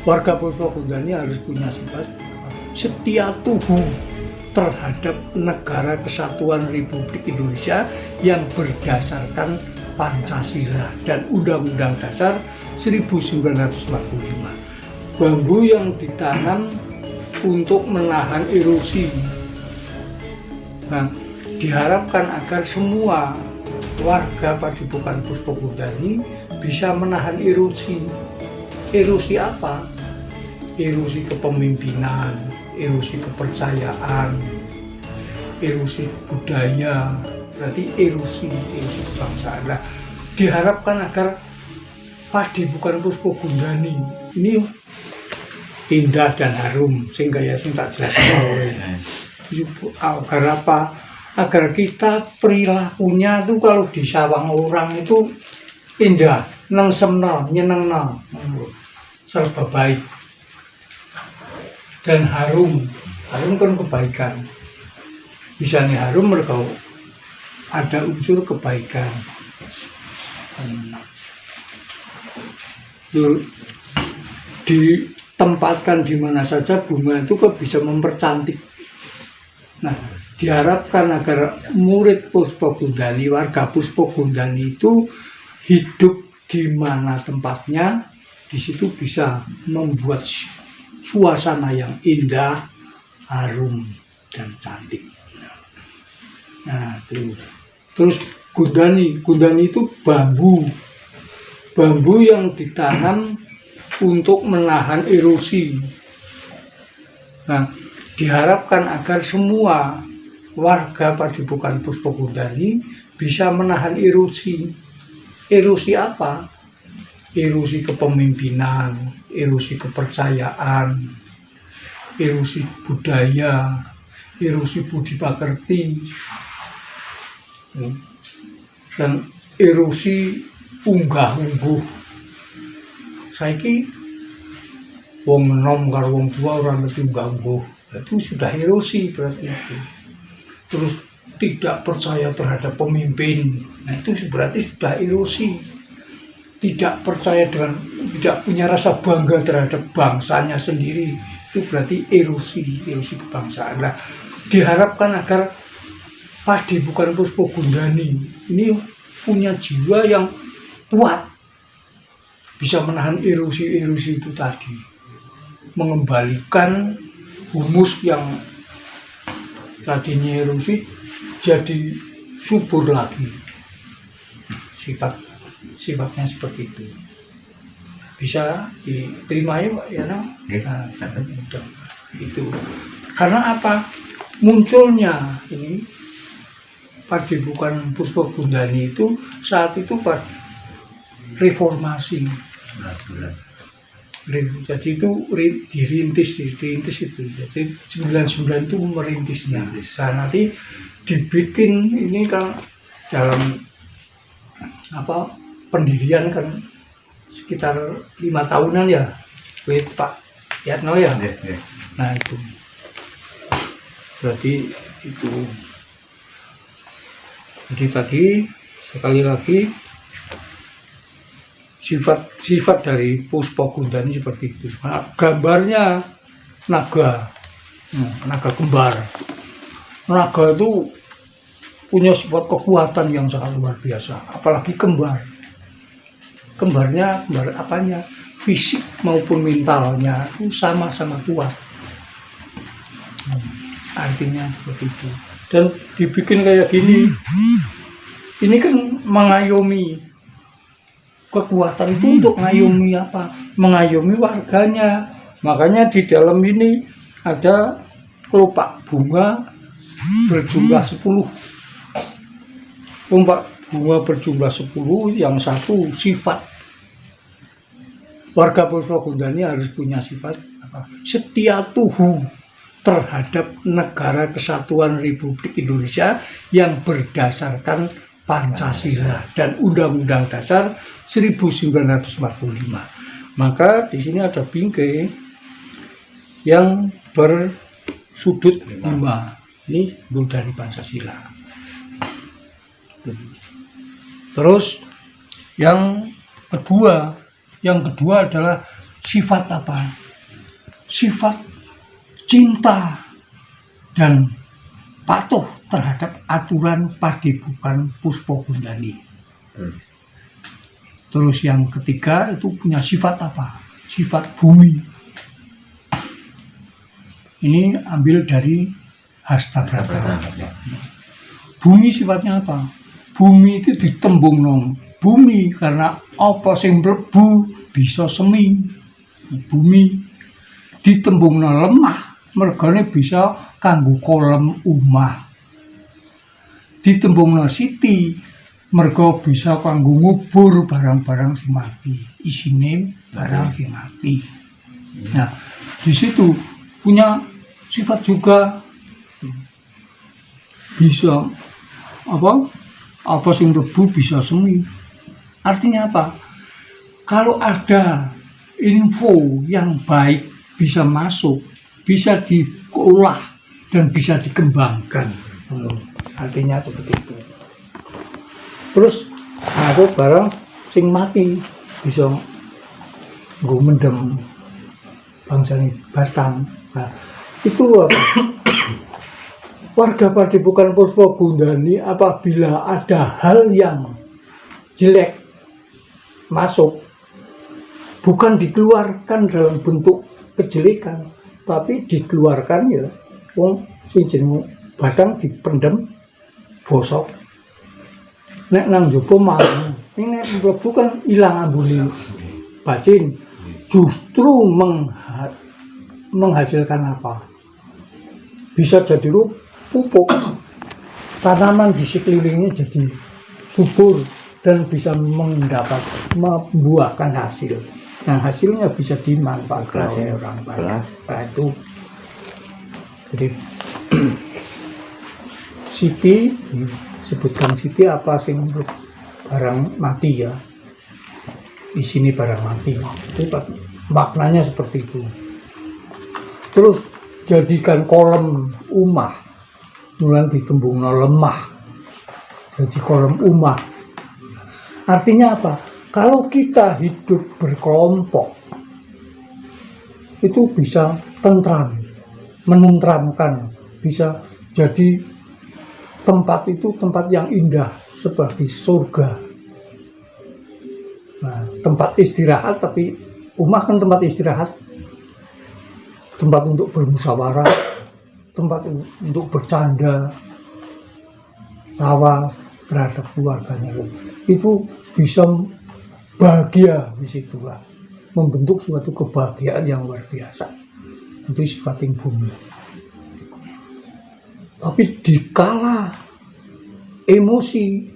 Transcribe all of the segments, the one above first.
Warga Puspokondani harus punya sifat setia tuhu terhadap negara kesatuan Republik Indonesia yang berdasarkan Pancasila dan Undang-Undang Dasar 1945. Bambu yang ditanam untuk menahan erosi. Nah, diharapkan agar semua warga Padepokan Puspokondani bisa menahan erosi. Erosi apa? Erosi kepemimpinan, erosi kepercayaan, erosi budaya, berarti erosi kebangsaan. Nah, diharapkan agar Padepokan Puspokondani ini indah dan harum, sehingga ya sing tak jelaskan. Agar apa? Agar kita perilakunya tuh kalau disawang orang itu indah, nengsemno, nyenengno, serba baik dan harum. Harum kan kebaikan. Bisa nih harum mereka ada unsur kebaikan. Ditempatkan di mana saja bunga itu kok bisa mempercantik. Nah, diharapkan agar murid Puspokondani, warga Puspokondani itu hidup di mana tempatnya, di situ bisa membuat suasana yang indah, harum, dan cantik. Nah, terus gundani itu bambu yang ditanam untuk menahan erosi. Nah, diharapkan agar semua warga Padepokan Puspokondani bisa menahan erosi. Erosi apa? Erosi kepemimpinan, erosi kepercayaan, erosi budaya, erosi budi pekerti, dan erosi unggah-ungguh. Saiki wong enom karo wong tua orang ngerti unggah-ungguh, itu sudah erosi berarti itu. Terus tidak percaya terhadap pemimpin, nah itu berarti sudah erosi. Tidak percaya tidak punya rasa bangga terhadap bangsanya sendiri, itu berarti erosi kebangsaan. Nah, diharapkan agar Padepokan Puspokondani ini punya jiwa yang kuat, bisa menahan erosi itu tadi, mengembalikan humus yang tadinya erosi jadi subur lagi. Sifatnya seperti itu. Bisa diterima ya Pak ya? Nah, itu. Karena apa? Munculnya ini Padepokan Puspokondani itu saat itu pada reformasi. Jadi itu dirintis itu. Jadi 99 itu merintisnya. Nah, nanti dibikin ini kan dalam pendirian kan sekitar 5 tahunan ya, Pak Yatno ya. Nah itu berarti itu. Jadi tadi sekali lagi sifat dari Puspokondani seperti itu. Nah, gambarnya naga kembar. Naga itu punya sifat kekuatan yang sangat luar biasa, apalagi kembar. Kembar apanya? Fisik maupun mentalnya itu sama-sama kuat. Artinya seperti itu. Dan dibikin kayak gini, ini kan mengayomi. Kekuatan itu untuk mengayomi apa? Mengayomi warganya. Makanya di dalam ini ada kelopak bunga berjumlah 10. Kelopak bunga berjumlah 10, yang satu sifat. Warga Puspokondani harus punya sifat apa? Setia tuhu terhadap negara kesatuan Republik Indonesia yang berdasarkan Pancasila dan Undang-Undang Dasar 1945. Maka di sini ada bingkai yang bersudut 5. Ini dari Pancasila. Terus yang kedua adalah sifat apa? Sifat cinta dan patuh terhadap aturan Padepokan Puspogondani. Terus yang ketiga itu punya sifat apa? Sifat bumi. Ini ambil dari Hastabrata. Bumi sifatnya apa? Bumi itu ditembung nong. Bumi karena apa sing mlebu bisa semi. Bumi ditembung nong lemah. Mergane bisa kanggo kolem umah. Ditembung nong siti. Mergo bisa kanggo ngubur barang-barang sing mati. Isine barang sing mati. Nah, di situ punya sifat juga bisa apa sing rebu bisa semi. Artinya apa? Kalau ada info yang baik bisa masuk, bisa diolah dan bisa dikembangkan. Artinya seperti itu. Terus ada barang sing mati bisa nggo mendem bangsane batang. Nah, itu apa? Warga Padepokan Puspogondani apabila ada hal yang jelek masuk, bukan dikeluarkan dalam bentuk kejelekan, tapi dikeluarkan ya wong sing jeneng batang dipendem bosok. Nek nang jopo mah ini nek mlebu kan ilang ambune bacin, justru menghasilkan apa? Bisa jadi pupuk, tanaman di sekelilingnya jadi subur dan bisa membuahkan hasil. Yang hasilnya bisa dimanfaatkan oleh orang banyak. Nah itu, jadi Siti, sebutkan Siti apa sing barang mati ya. Di sini barang mati. Itu maknanya seperti itu. Terus jadikan kolom umah. Nulan ditembungno lemah. Jadi kolom umah. Artinya apa? Kalau kita hidup berkelompok itu bisa tentram, menentramkan, bisa jadi tempat itu tempat yang indah sebagai surga. Nah, tempat istirahat, tapi rumah kan tempat istirahat, tempat untuk bermusyawarah, tempat untuk bercanda, tawa terhadap keluarganya. Itu bisa bahagia di situ, membentuk suatu kebahagiaan yang luar biasa. Itu sifat yang bumi. Tapi dikala emosi,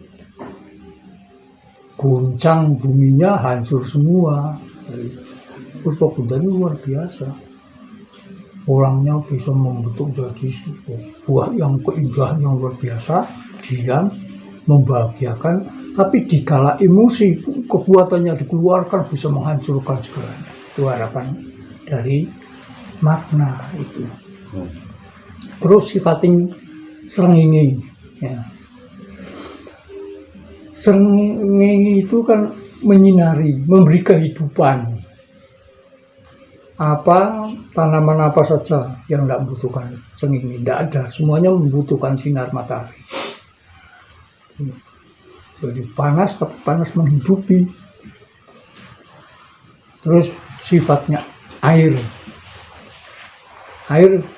goncang buminya hancur semua. Puspogondani luar biasa. Orangnya bisa membentuk jadi buah yang keindahan yang luar biasa, diam, membahagiakan, tapi dikala emosi kekuatannya dikeluarkan bisa menghancurkan segalanya. Itu harapan dari makna itu. Terus sifat srengenge, ya. Srengenge itu kan menyinari, memberi kehidupan. Apa tanaman apa saja yang tidak membutuhkan srengenge, tidak ada, semuanya membutuhkan sinar matahari. Jadi panas, tapi panas menghidupi. Terus sifatnya air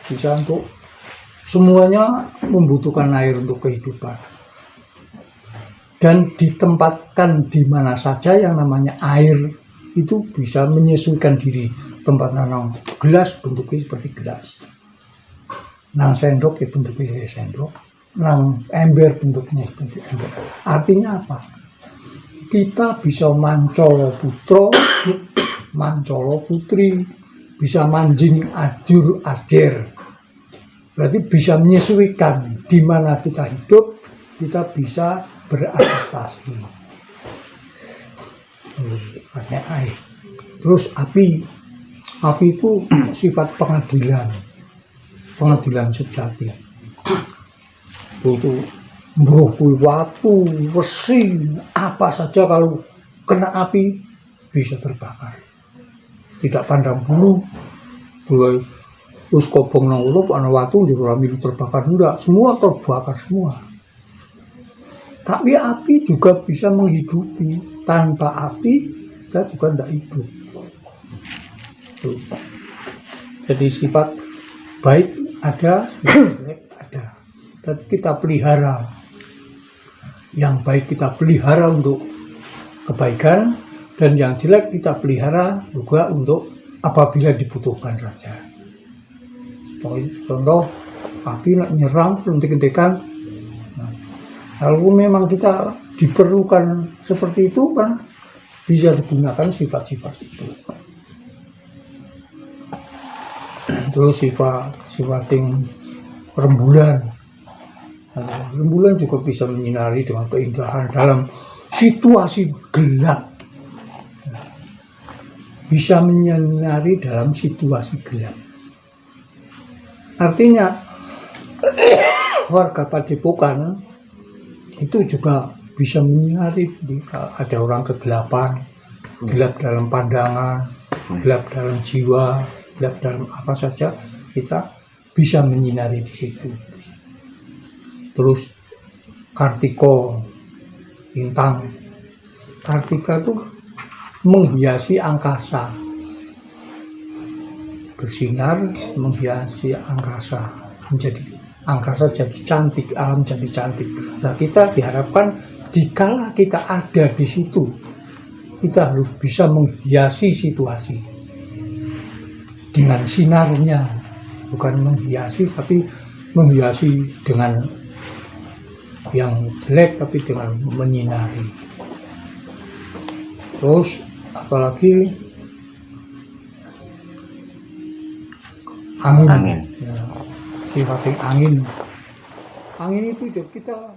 bisa untuk semuanya membutuhkan air untuk kehidupan. Dan ditempatkan di mana saja yang namanya air itu bisa menyesuaikan diri. Tempat nanang gelas bentuknya seperti gelas, nang sendok ya bentuknya sendok, nang ember bentuknya seperti ember. Artinya apa? Kita bisa mancolo putra, mancolo putri, bisa manjing ajur ajer. Berarti bisa menyesuaikan di mana kita hidup, kita bisa beradaptasi. Artinya air. Terus api itu sifat pengadilan sejati. Itu mbruh kuwi watu, besi, apa saja kalau kena api bisa terbakar. tidak pandang bulu. Mulai terus kobong nang ulup ana watu di ora milu terbakar ndak, semua terbakar semua. Tapi api juga bisa menghidupi. Tanpa api kita juga tidak hidup. Tuh. Jadi sifat baik ada, sifat jelek ada. Tapi kita pelihara. Yang baik kita pelihara untuk kebaikan, dan yang jelek kita pelihara juga untuk apabila dibutuhkan saja. Contoh, api nyerang, lentik-lentikan. Kalau memang kita diperlukan seperti itu kan bisa digunakan sifat-sifat itu. Terus sifat yang rembulan. Rembulan juga bisa menyinari dengan keindahan dalam situasi gelap. Bisa menyinari dalam situasi gelap. Artinya warga Padepokan itu juga bisa menyinari. Ada orang kegelapan, gelap dalam pandangan, gelap dalam jiwa, gelap dalam apa saja, kita bisa menyinari di situ. Terus Kartika, bintang. Kartika itu menghiasi angkasa, bersinar menghiasi angkasa, menjadi angkasa jadi cantik, alam jadi cantik. Nah, kita diharapkan dikala kita ada di situ, kita harus bisa menghiasi situasi dengan sinarnya, bukan menghiasi tapi menghiasi dengan yang jelek, tapi dengan menyinari. Terus apalagi angin. Ya, sifat angin itu kita